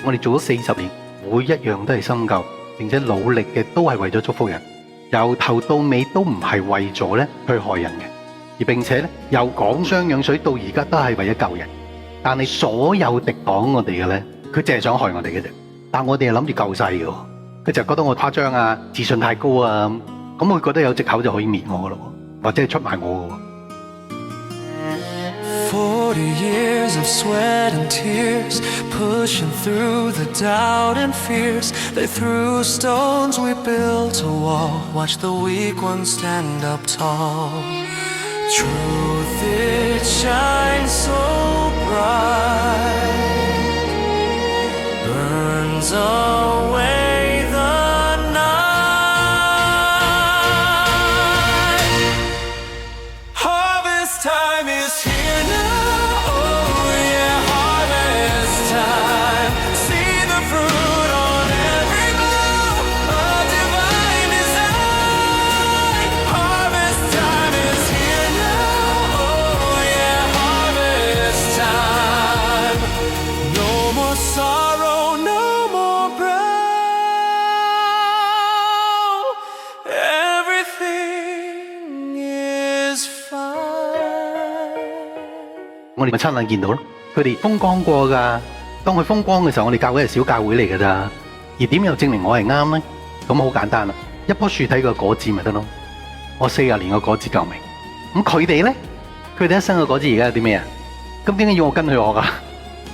我哋做咗40年，每一樣都係深究，並且努力嘅都係為咗祝福人，由頭到尾都唔係為咗咧去害人嘅，而並且咧由講雙氧水到而家都係為咗救人。但係所有敵擋我哋嘅咧，佢淨係想害我哋嘅啫。但我哋係諗住救世嘅，佢就覺得我誇張啊，自信太高啊，咁佢覺得有藉口就可以滅我噶咯，或者係出賣我嘅。40 years of sweat and tears, pushing through the doubt and fears. They threw stones, we built a wall. Watch the weak ones stand up tall. Truth, it shines so bright, burns away the night. Harvest time is here now.我哋咪親眼見到咯，佢哋風光過㗎。當佢風光嘅時候，我哋教會係小教會嚟㗎咋。而點又證明我係啱呢？咁好簡單啦，一棵樹睇個果子咪得咯。我40年個果子夠未？咁佢哋咧，佢哋一生嘅果子而家有啲咩啊？咁點解要我跟佢學啊？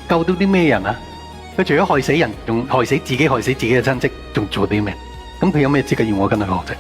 救到啲咩人啊？佢除咗害死人，仲害死自己，害死自己嘅親戚，仲做啲咩？咁佢有咩資格要我跟佢學啫？